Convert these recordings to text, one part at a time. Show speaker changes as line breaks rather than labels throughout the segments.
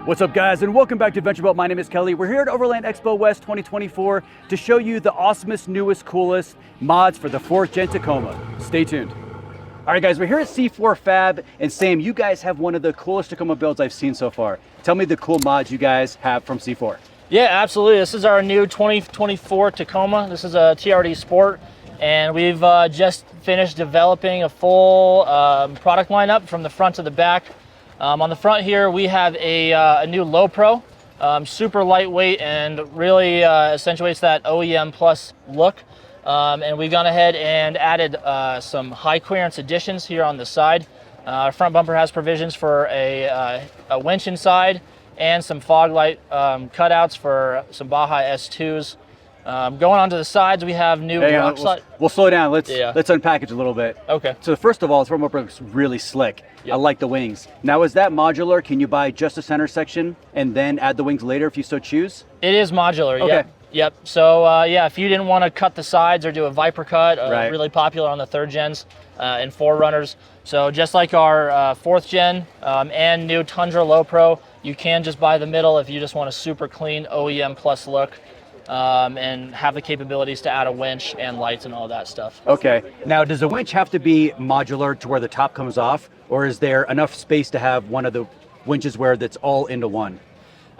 What's up, guys, and welcome back to Adventure Boat. My name is Kelly. We're here at Overland Expo West 2024 to show you the awesomest, newest, coolest mods for the 4th Gen Tacoma. Stay tuned. All right, guys, we're here at C4 Fab, and Sam, you guys have one of the coolest Tacoma builds I've seen so far. Tell me the cool mods you guys have from C4.
Yeah, absolutely. This is our new 2024 Tacoma. This is a TRD Sport, and we've just finished developing a full product lineup from the front to the back. On the front here, we have a new Lowepro, super lightweight and really accentuates that OEM plus look. And we've gone ahead and added some high clearance additions here on the side. Our front bumper has provisions for a winch inside and some fog light cutouts for some Baja S2s. Going on to the sides, we have new rock slide.
We'll slow down. Let's unpackage a little bit.
Okay.
So first of all, the front bumper looks really slick. Yep. I like the wings. Now, is that modular? Can you buy just a center section and then add the wings later if you so choose?
It is modular.
Okay.
Yep. So yeah, if you didn't want to cut the sides or do a Viper cut,
right.
Really popular on the 3rd gens and 4Runners. So just like our 4th gen and new Tundra Lowepro, you can just buy the middle if you just want a super clean OEM plus look. And have the capabilities to add a winch and lights and all that stuff.
Okay. Now, does the winch have to be modular to where the top comes off, or is there enough space to have one of the winches where that's all into one?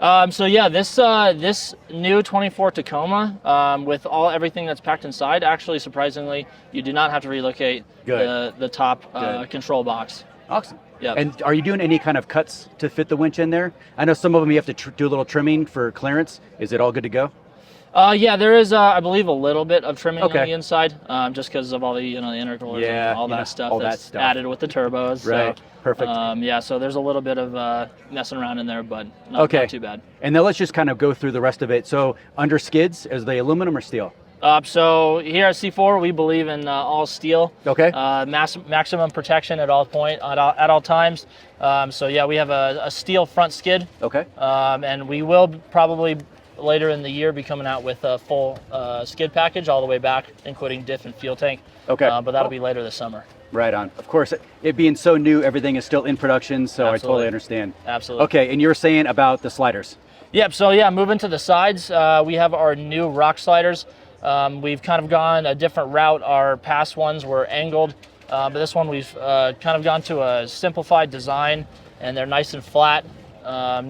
So yeah, this new 24 Tacoma with everything that's packed inside, actually surprisingly, you do not have to relocate the top control box.
Awesome.
Yeah.
And are you doing any kind of cuts to fit the winch in there? I know some of them you have to do a little trimming for clearance. Is it all good to go?
Yeah, there is, I believe, a little bit of trimming on the inside, just because of all the, the intercoolers and all that stuff that's added with the turbos.
Right.
So,
perfect.
Yeah, so there's a little bit of messing around in there, but not too bad.
And then let's just kind of go through the rest of it. So under skids, is they aluminum or steel?
So here at C4, we believe in all steel.
Okay.
Maximum protection at all times. So yeah, we have a steel front skid.
Okay.
And we will probably later in the year be coming out with a full skid package all the way back, including diff and fuel tank.
Okay.
But that'll be later this summer.
Right on. Of course, it being so new, everything is still in production, so I totally understand.
Absolutely.
Okay, and you were saying about the sliders.
Yep, so yeah, moving to the sides, we have our new rock sliders. We've kind of gone a different route. Our past ones were angled, but this one we've kind of gone to a simplified design, and they're nice and flat,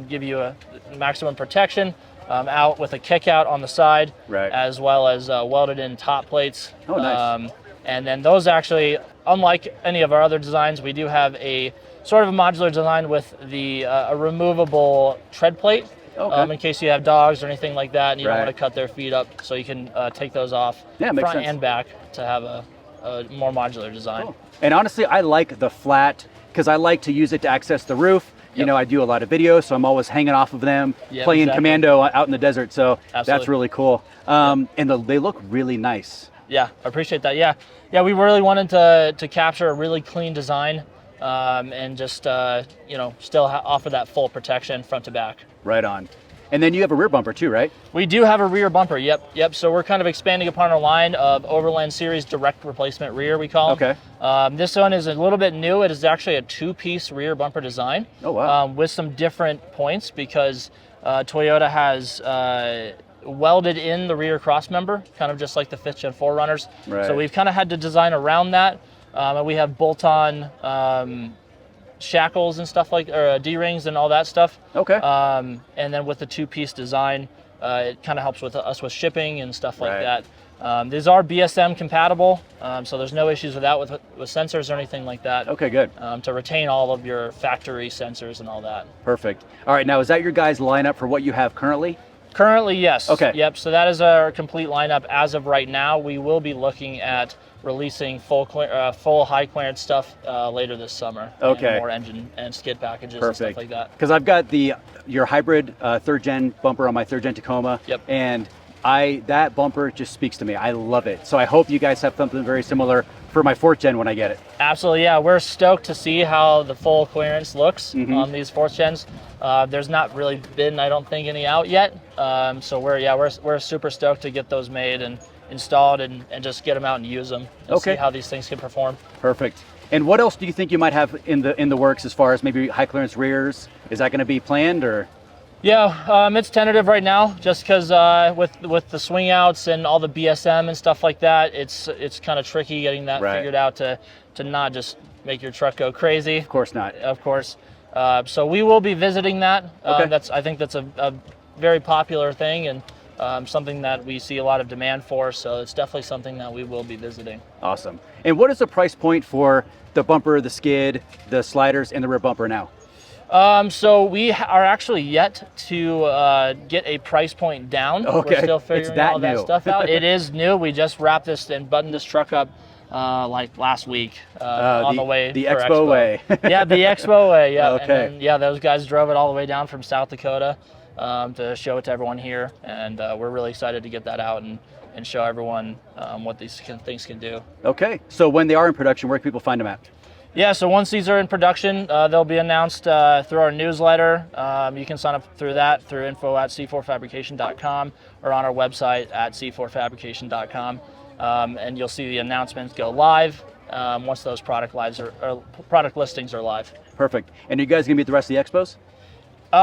give you a maximum protection. Out with a kick out on the side, as well as welded in top plates.
Oh, nice.
And then those actually, unlike any of our other designs, we do have a sort of a modular design with the a removable tread plate. Okay. In case you have dogs or anything like that and you don't want to cut their feet up, so you can take those off front and back to have a more modular design. Cool.
And honestly, I like the flat because I like to use it to access the roof. You know, I do a lot of videos, so I'm always hanging off of them, playing commando out in the desert. So that's really cool. And they look really nice. Yeah,
I appreciate that. Yeah, we really wanted to capture a really clean design and just, still offer that full protection front to back.
Right on. And then you have a rear bumper too, right?
We do have a rear bumper, yep. So we're kind of expanding upon our line of Overland Series direct replacement rear, we call them.
Okay.
This one is a little bit new. It is actually a 2-piece rear bumper design.
Oh, wow.
With some different points because Toyota has welded in the rear cross member, kind of just like the 5th Gen 4Runners.
Right.
So we've kind of had to design around that. And we have bolt-on shackles and stuff like, or D-rings and all that stuff.
Okay.
And then with the 2-piece design, it kind of helps with us with shipping and stuff like that. These are BSM compatible, so there's no issues with that with sensors or anything like that.
Okay, good.
To retain all of your factory sensors and all that.
Perfect. All right, now is that your guys' lineup for what you have currently?
Currently, yes.
Okay.
Yep, so that is our complete lineup as of right now. We will be looking at releasing full high clearance stuff later this summer.
Okay.
And more engine and skid packages and stuff like that.
Because I've got your hybrid 3rd Gen bumper on my 3rd Gen Tacoma.
Yep.
And that bumper just speaks to me. I love it. So I hope you guys have something very similar for my 4th Gen when I get it.
Absolutely, yeah. We're stoked to see how the full clearance looks on these 4th Gens. There's not really been, I don't think, any out yet. So we're super stoked to get those made and installed and just get them out and use them and see how these things can perform.
Perfect. And what else do you think you might have in the works as far as maybe high clearance rears? Is that going to be planned or?
Yeah, it's tentative right now, just because with the swing outs and all the BSM and stuff like that, it's kind of tricky getting that figured out to not just make your truck go crazy.
Of course not.
Of course. So we will be visiting that.
Okay.
I think that's a very popular thing, and something that we see a lot of demand for. So it's definitely something that we will be visiting.
Awesome. And what is the price point for the bumper, the skid, the sliders, and the rear bumper now?
So we are actually yet to get a price point down.
Okay.
We're still figuring all that stuff out. It is new. We just wrapped this and buttoned this truck up like last week on the way.
The Expo way.
Yeah, the Expo way. Yeah.
Okay.
And then, those guys drove it all the way down from South Dakota to show it to everyone here, and we're really excited to get that out and show everyone what these things can do. Okay.
So when they are in production, where can people find them at?
Yeah, so once these are in production, they'll be announced through our newsletter. You can sign up through that, through info@c4fabrication.com, or on our website at c4fabrication.com. And you'll see the announcements go live once those product listings are live.
Perfect. And are you guys going to be at the rest of the expos?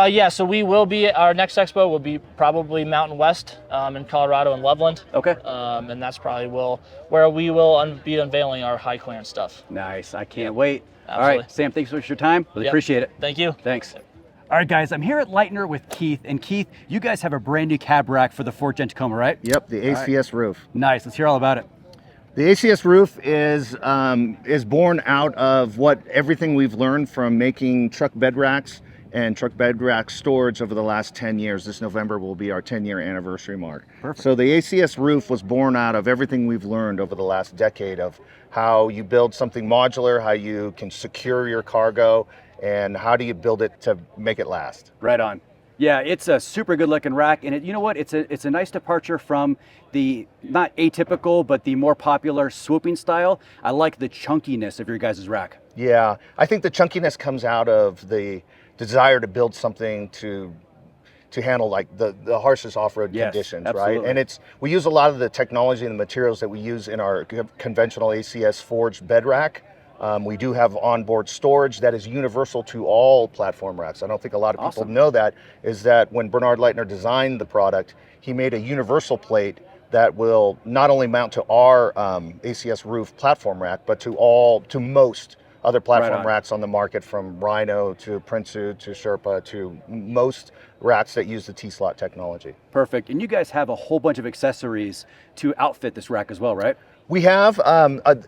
Yeah, so we will be, our next expo will be probably Mountain West in Colorado and Loveland.
Okay.
And that's probably where we will be unveiling our high clearance stuff.
Nice. I can't wait.
Absolutely.
All right, Sam, thanks so much for your time. Really appreciate it.
Thank you.
Thanks. All right, guys, I'm here at Leitner with Keith. And Keith, you guys have a brand new cab rack for the Ford Gen Tacoma, right?
Yep, the ACS roof.
Nice. Let's hear all about it.
The ACS roof is born out of everything we've learned from making truck bed racks and truck bed rack storage over the last 10 years. This November will be our 10-year anniversary mark.
Perfect.
So the ACS roof was born out of everything we've learned over the last decade of how you build something modular, how you can secure your cargo, and how do you build it to make it last.
Right on. Yeah, it's a super good looking rack, and you know what? It's a nice departure from the not atypical, but the more popular swooping style. I like the chunkiness of your guys' rack.
Yeah, I think the chunkiness comes out of the desire to build something to handle like the harshest off-road conditions,
absolutely.
right? And we use a lot of the technology and the materials that we use in our conventional ACS forged bed rack. We do have onboard storage that is universal to all platform racks. I don't think a lot of people know that, is that when Bernard Leitner designed the product, he made a universal plate that will not only mount to our ACS roof platform rack, but to most other platform racks on the market, from Rhino to Prinsu to Sherpa to most racks that use the T-slot technology.
Perfect. And you guys have a whole bunch of accessories to outfit this rack as well, right?
We have,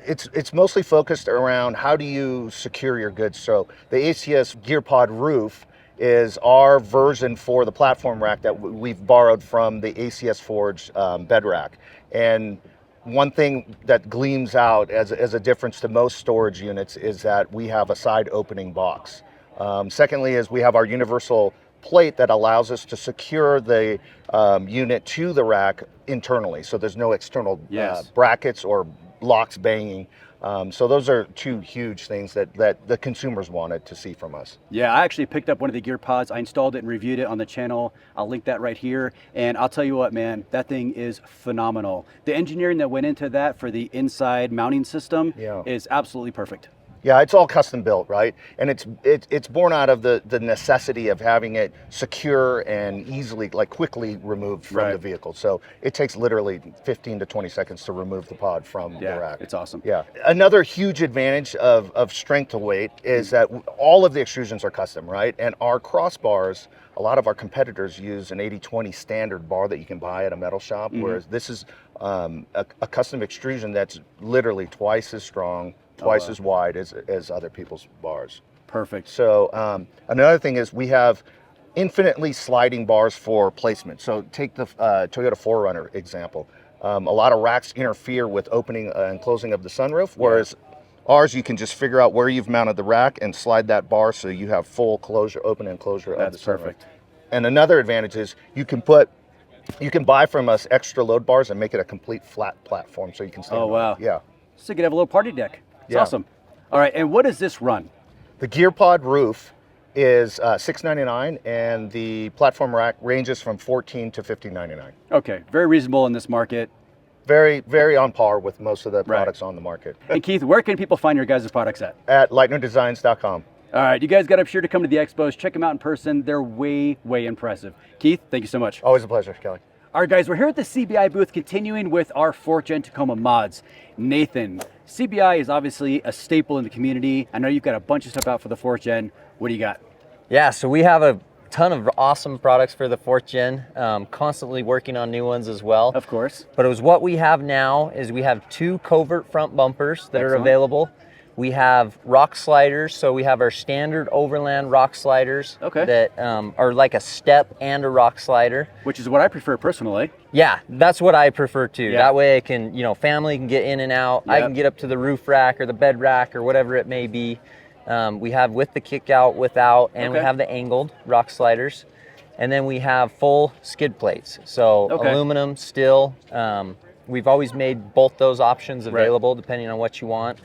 it's mostly focused around how do you secure your goods. So the ACS GearPod roof is our version for the platform rack that we've borrowed from the ACS Forge bed rack. And one thing that gleams out as a difference to most storage units is that we have a side opening box. Secondly is we have our universal plate that allows us to secure the unit to the rack internally. So there's no external brackets or locks banging. So those are two huge things that the consumers wanted to see from us.
Yeah, I actually picked up one of the GearPods. I installed it and reviewed it on the channel. I'll link that right here. And I'll tell you what, man, that thing is phenomenal. The engineering that went into that for the inside mounting system is absolutely perfect.
Yeah, it's all custom built, right? And it's born out of the necessity of having it secure and easily, like quickly removed from the vehicle. So it takes literally 15 to 20 seconds to remove the pod from the rack.
It's awesome.
Yeah. Another huge advantage of strength to weight is that all of the extrusions are custom, right? And our crossbars, a lot of our competitors use an 80/20 standard bar that you can buy at a metal shop, whereas this is a custom extrusion that's literally twice as strong, twice as wide as other people's bars.
Perfect.
So another thing is we have infinitely sliding bars for placement. So take the Toyota 4Runner example. A lot of racks interfere with opening and closing of the sunroof, whereas ours, you can just figure out where you've mounted the rack and slide that bar so you have full closure, open and closure of the sunroof. That's perfect. And another advantage is you can buy from us extra load bars and make it a complete flat platform so you can stand on it.
Wow.
Yeah.
So you could have a little party deck. It's awesome. All right, and what does this run?
The GearPod roof is $699, and the platform rack ranges from $14 to $15.99.
Okay, very reasonable in this market.
Very, very on par with most of the products on the market.
And Keith, where can people find your guys' products at?
At LeitnerDesigns.com.
All right, you guys got to be sure to come to the expos. Check them out in person. They're way, way impressive. Keith, thank you so much.
Always a pleasure, Kelly.
All right, guys, we're here at the CBI booth continuing with our 4th Gen Tacoma mods. Nathan, CBI is obviously a staple in the community. I know you've got a bunch of stuff out for the 4th Gen. What do you got?
Yeah, so we have a ton of awesome products for the 4th Gen, constantly working on new ones as well.
Of course.
But it was what we have now is we have 2 covert front bumpers that are available. We have rock sliders, so we have our standard Overland rock sliders that are like a step and a rock slider.
Which is what I prefer personally.
Yeah, that's what I prefer too.
Yeah.
That way I can, family can get in and out.
Yep.
I can get up to the roof rack or the bed rack or whatever it may be. We have with the kick out, without, and we have the angled rock sliders. And then we have full skid plates. So aluminum, steel. We've always made both those options available depending on what you want.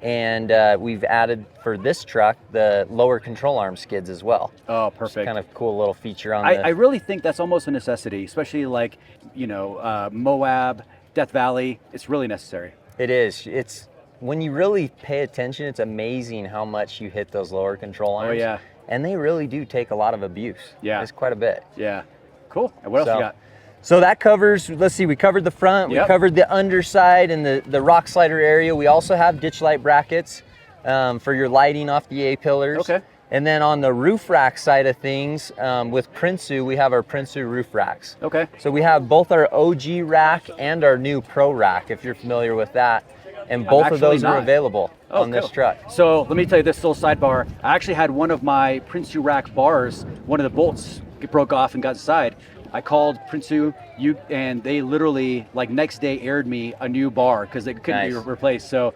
And we've added for this truck the lower control arm skids as well.
Oh, perfect.
Kind of cool little feature on
I really think that's almost a necessity, especially like, Moab, Death Valley. It's really necessary.
It is. It's when you really pay attention, it's amazing how much you hit those lower control arms.
Oh, yeah.
And they really do take a lot of abuse.
Yeah.
It's quite a bit.
Yeah. Cool. And what else you got?
So that covers, let's see, we covered the front, we covered the underside and the rock slider area. We also have ditch light brackets for your lighting off the A-pillars.
Okay.
And then on the roof rack side of things, with Prinsu, we have our Prinsu roof racks.
Okay.
So we have both our OG rack and our new Pro rack, if you're familiar with that. And both of those are available on this truck.
So let me tell you this little sidebar. I actually had one of my Prinsu rack bars, one of the bolts broke off and got inside. I called Prinsu, and they literally, like, next day aired me a new bar because it couldn't be replaced. So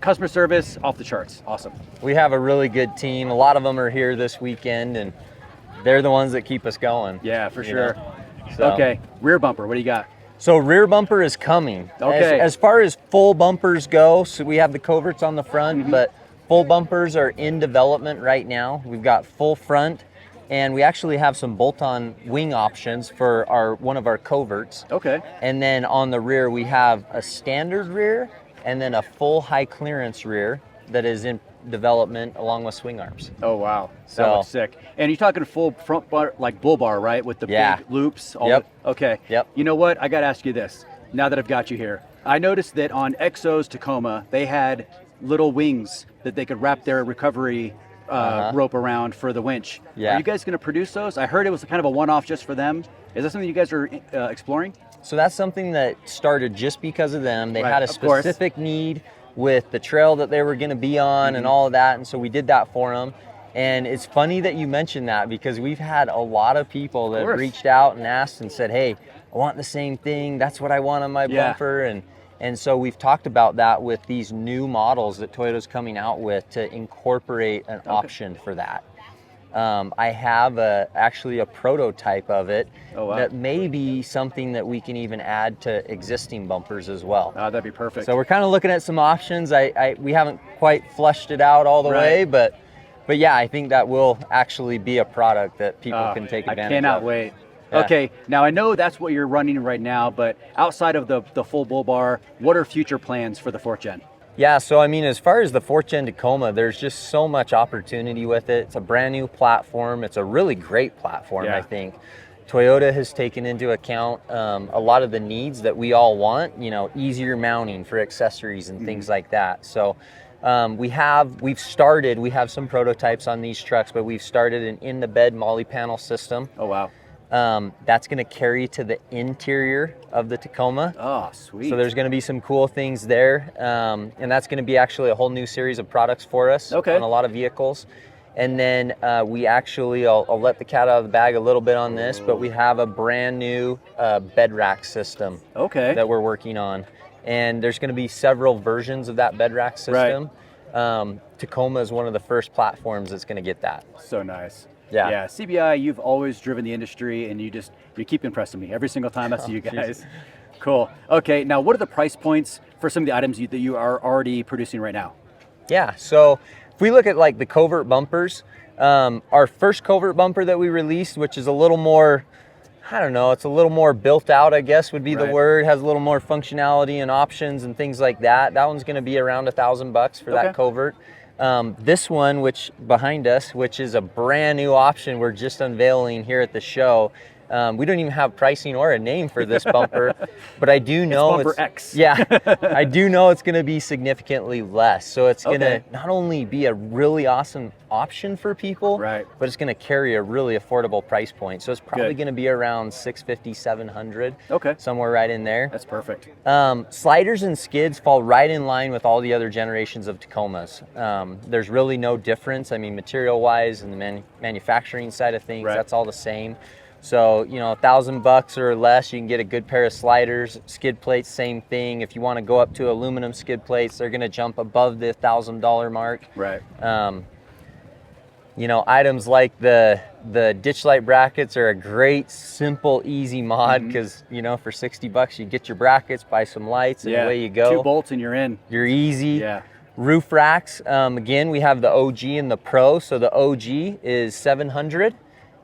customer service off the charts. Awesome.
We have a really good team. A lot of them are here this weekend, and they're the ones that keep us going.
Yeah, for sure.
So.
Okay, rear bumper, what do you got?
So rear bumper is coming.
Okay.
As far as full bumpers go, so we have the coverts on the front, but full bumpers are in development right now. We've got full front, and we actually have some bolt-on wing options for one of our coverts.
Okay.
And then on the rear, we have a standard rear and then a full high clearance rear that is in development along with swing arms.
Oh, wow. That looks sick. And you're talking full front bar, like bull bar, right? With the big loops? Okay.
Yep.
You know what? I got to ask you this, now that I've got you here. I noticed that on Exo's Tacoma, they had little wings that they could wrap their recovery rope around for the winch.
Yeah.
Are you guys going to produce those? I heard it was kind of a one-off just for them. Is that something you guys are exploring?
So that's something that started just because of them. They had a specific need with the trail that they were going to be on and all of that, and so we did that for them. And it's funny that you mentioned that because we've had a lot of people that reached out and asked and said, hey, I want the same thing. That's what I want on my bumper. And so we've talked about that with these new models that Toyota's coming out with to incorporate an option for that. I have actually a prototype of it that may be something that we can even add to existing bumpers as well.
Oh, that'd be perfect.
So we're kind of looking at some options. We haven't quite flushed it out all the way, but yeah, I think that will actually be a product that people can take advantage of.
I cannot wait.
Yeah.
Okay, now I know that's what you're running right now, but outside of the full bull bar, what are future plans for the 4th Gen?
Yeah, so I mean, as far as the 4th Gen Tacoma, there's just so much opportunity with it. It's a brand new platform. It's a really great platform, I think. Toyota has taken into account a lot of the needs that we all want, easier mounting for accessories and things like that. So we have some prototypes on these trucks, but we've started an in-the-bed molly panel system.
Oh, wow.
That's going to carry to the interior of the Tacoma.
Oh, sweet.
So there's going to be some cool things there. And that's going to be actually a whole new series of products for us on a lot of vehicles. And then we actually, I'll let the cat out of the bag a little bit on this, but we have a brand new bed rack system that we're working on. And there's going to be several versions of that bed rack system. Tacoma is one of the first platforms that's going to get that.
So nice.
Yeah.
CBI, you've always driven the industry, and you keep impressing me every single time I see you guys. Cool. Okay, now what are the price points for some of the items that you are already producing right now?
Yeah, so if we look at like the covert bumpers, our first covert bumper that we released, which is a little more, I don't know, it's a little more built out, I guess would be the word, has a little more functionality and options and things like that. That one's gonna be around $1,000 for that covert. This one, which behind us, which is a brand new option we're just unveiling here at the show. We don't even have pricing or a name for this bumper, but I do know
it's bumper X.
Yeah, I do know it's going to be significantly less. So it's going to not only be a really awesome option for people,
right,
but it's going to carry a really affordable price point. So it's probably going to be around $650, $700.
Okay.
Somewhere right in there.
That's perfect.
Sliders and skids fall right in line with all the other generations of Tacomas. There's really no difference. I mean, material-wise and the manufacturing side of things, that's all the same. So, you know, $1,000 or less, you can get a good pair of sliders. Skid plates, same thing. If you want to go up to aluminum skid plates, they're going to jump above the $1,000 mark.
Right.
You know, items like the ditch light brackets are a great, simple, easy mod because, you know, for $60 you get your brackets, buy some lights, and away you go.
2 bolts and you're in.
You're easy.
Yeah.
Roof racks, again, we have the OG and the Pro. So the OG is $700.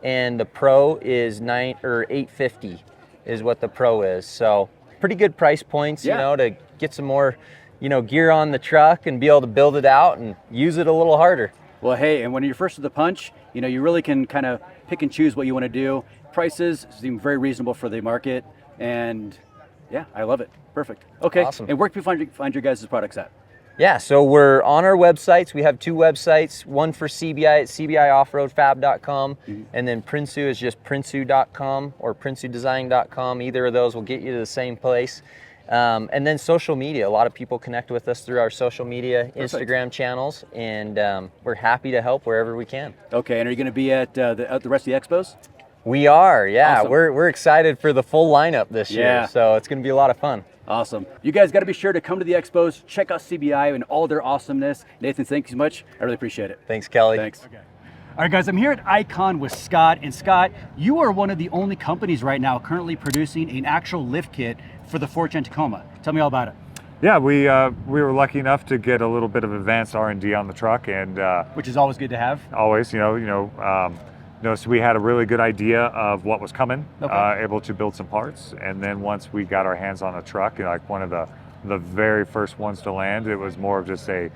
And the Pro is $850 is what the Pro is. So pretty good price points, you know, to get some more, you know, gear on the truck and be able to build it out and use it a little harder.
Well, hey, and when you're first to the punch, you know, you really can kind of pick and choose what you want to do. Prices seem very reasonable for the market, and yeah, I love it. Perfect. Okay.
Awesome.
And where can we find your guys' products at?
Yeah, so we're on our websites. We have 2 websites, one for CBI at CBIOffRoadFab.com, and then Prinsu is just Prinsu.com or PrinsuDesign.com. Either of those will get you to the same place. And then social media. A lot of people connect with us through our social media, Instagram channels, and we're happy to help wherever we can.
Okay, and are you going to be at the rest of the expos?
We are, yeah.
Awesome.
We're excited for the full lineup this year, so it's going to be a lot of fun.
Awesome. You guys got to be sure to come to the expos, check out CBI and all their awesomeness. Nathan, thank you so much. I really appreciate it.
Thanks, Kelly.
Thanks. Okay. All right, guys, I'm here at Icon with Scott. And Scott, you are one of the only companies right now currently producing an actual lift kit for the 4th Gen Tacoma. Tell me all about it.
Yeah, we were lucky enough to get a little bit of advanced R&D on the truck, and
which is always good to have.
Always, so we had a really good idea of what was coming, able to build some parts, and then once we got our hands on a truck, like one of the very first ones to land, it was more of just a,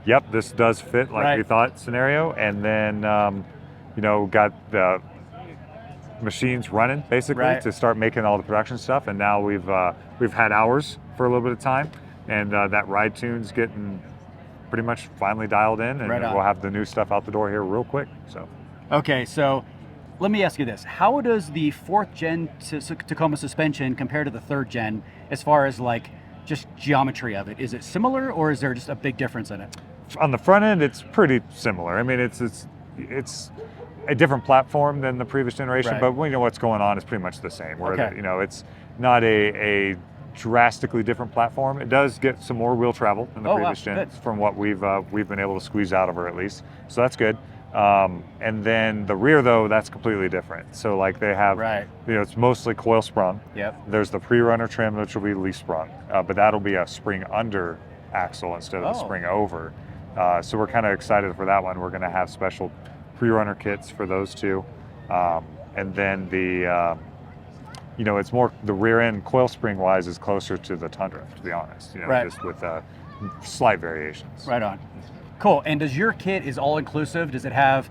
yep, this does fit like we thought scenario, and then got the machines running basically to start making all the production stuff, and now we've had hours for a little bit of time, and that ride tune's getting pretty much finally dialed in, and we'll have the new stuff out the door here real quick. So.
Okay, so let me ask you this. How does the 4th Gen Tacoma suspension compare to the 3rd Gen as far as like just geometry of it? Is it similar, or is there just a big difference in it?
On the front end, it's pretty similar. I mean, it's a different platform than the previous generation, but we know what's going on is pretty much the same. Where it's not a drastically different platform. It does get some more wheel travel than the previous gen from what we've been able to squeeze out of her at least. So that's good. And then the rear, though, that's completely different. So like they have, it's mostly coil sprung.
Yep.
There's the pre-runner trim, which will be leaf sprung, but that'll be a spring under axle instead of the spring over. So we're kind of excited for that one. We're going to have special pre-runner kits for those two. And then the, it's more, the rear end coil spring wise is closer to the Tundra, to be honest, just with slight variations.
Right on. Cool. And does your kit is all inclusive? Does it have,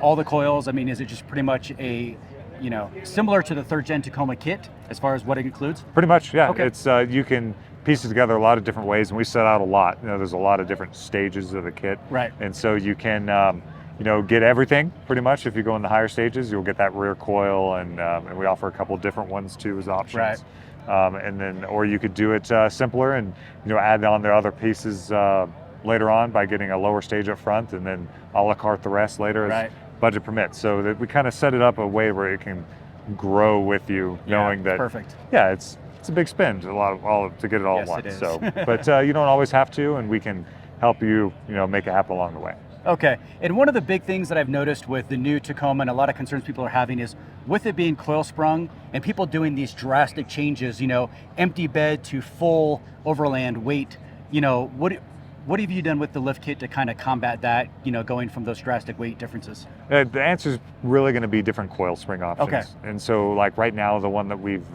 all the coils? I mean, is it just pretty much a, similar to the 3rd Gen Tacoma kit as far as what it includes? Pretty
much, yeah. Okay. It's you can piece it together a lot of different ways, and we set out a lot. There's a lot of different stages of the kit. Right. And so you can, get everything pretty much. If you go in the higher stages, you'll get that rear coil, and we offer a couple different ones too as options. Right. And then, or you could do it simpler and add on the other pieces. Later on by getting a lower stage up front and then a la carte the rest later as budget permits. So that we kind of set it up a way where it can grow with you, knowing that it's a big spend, to get it all at once. So, but you don't always have to, and we can help you, make it happen along the way.
Okay, and one of the big things that I've noticed with the new Tacoma and a lot of concerns people are having is with it being coil sprung and people doing these drastic changes, empty bed to full overland weight, what have you done with the lift kit to kind of combat that, going from those drastic weight differences?
The answer is really going to be different coil spring options. Okay. And so like right now, the one that we've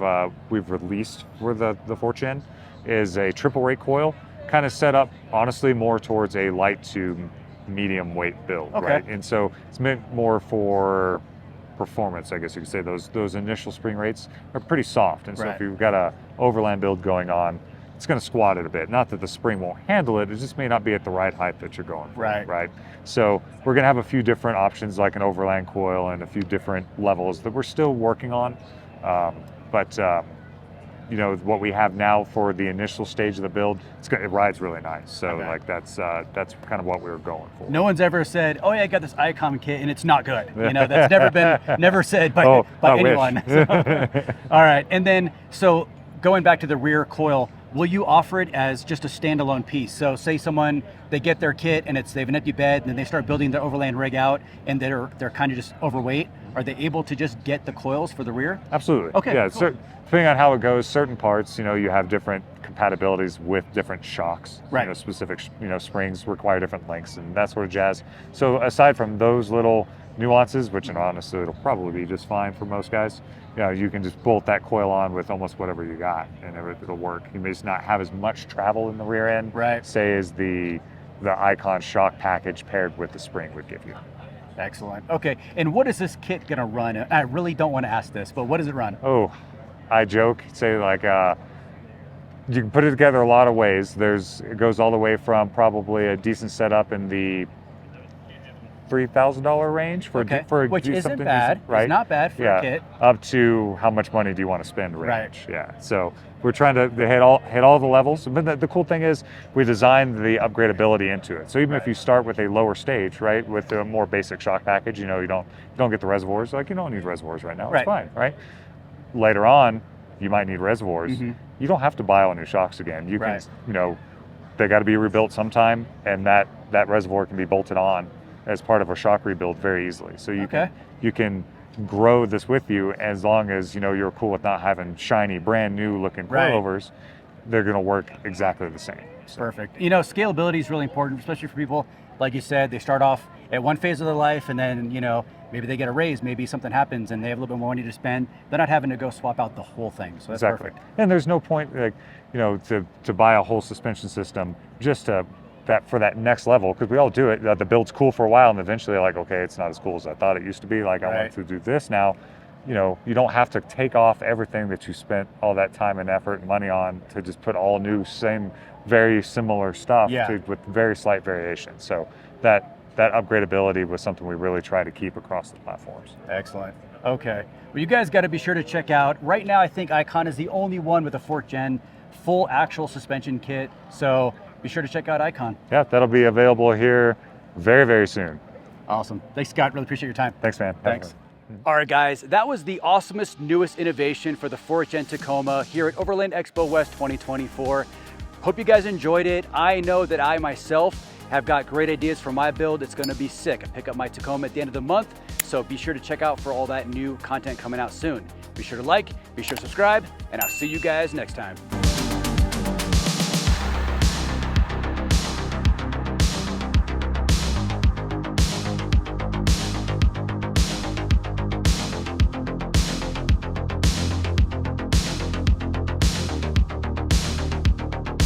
released for the 4th Gen is a triple rate coil, kind of set up honestly more towards a light to medium weight build,
Okay.
right? And so it's meant more for performance, I guess you could say. Those initial spring rates are pretty soft, and so if you've got a overland build going on, it's going to squat it a bit. Not that the spring won't handle it, it just may not be at the right height that you're going for, right? So we're going to have a few different options, like an overland coil and a few different levels that we're still working on. You know, what we have now for the initial stage of the build, it rides really nice. So like that's kind of what we were going for.
No one's ever said, "Oh yeah, I got this Icon kit and it's not good." You know, that's never said by anyone. So, all right, and then so going back to the rear coil, will you offer it as just a standalone piece? So say someone, they get their kit and they have an empty bed, and then they start building their overland rig out, and they're kind of just overweight. Are they able to just get the coils for the rear?
Absolutely.
Okay.
Yeah.
Cool.
Depending on how it goes, certain parts, you know, you have different compatibilities with different shocks.
Right.
You know, specific, you know, springs require different lengths and that sort of jazz. So aside from those little nuances, which honestly it'll probably be just fine for most guys, you know, you can just bolt that coil on with almost whatever you got, and it'll work. You may just not have as much travel in the rear end, say, as the Icon shock package paired with the spring would give you.
Excellent. Okay, and what is this kit gonna run? I really don't want to ask this, but what does it run?
Oh, I joke, say like, you can put it together a lot of ways. It goes all the way from probably a decent setup in the $3,000 range for
which isn't
something
bad.
Decent, right?
It's not bad for a kit.
Up to how much money do you want to spend range. Yeah. So we're trying to hit all the levels. But the cool thing is we designed the upgradability into it. So even if you start with a lower stage, right, with a more basic shock package, you know, you don't get the reservoirs. Like, you don't need reservoirs right now. It's fine, right? Later on, you might need reservoirs. You don't have to buy all new shocks again. You can, you know, they got to be rebuilt sometime, and that reservoir can be bolted on as part of a shock rebuild very easily. So you can grow this with you, as long as, you know, you're cool with not having shiny, brand new looking coilovers. They're going to work exactly the same. So.
Perfect. You know, scalability is really important, especially for people, like you said, they start off at one phase of their life, and then, you know, maybe they get a raise, maybe something happens and they have a little bit more money to spend. They're not having to go swap out the whole thing. So that's perfect.
And there's no point, like, you know, to buy a whole suspension system just for that next level, because we all do it. The build's cool for a while, and eventually, like, okay, it's not as cool as I thought it used to be. Like, I want to do this now. You know, you don't have to take off everything that you spent all that time and effort and money on to just put all new, same, very similar stuff with very slight variations. So that upgradability was something we really try to keep across the platforms.
Excellent. Okay. Well, you guys got to be sure to check out. Right now, I think Icon is the only one with a 4th gen full actual suspension kit. So be sure to check out Icon. Yeah, that'll be available here very, very soon. Awesome. Thanks, Scott. Really appreciate your time. Thanks, man. Thanks. All right, guys, that was the awesomest, newest innovation for the 4th gen Tacoma here at Overland Expo West 2024. Hope you guys enjoyed it. I know that I myself have got great ideas for my build. It's gonna be sick. I pick up my Tacoma at the end of the month, so be sure to check out for all that new content coming out soon. Be sure to like, be sure to subscribe, and I'll see you guys next time.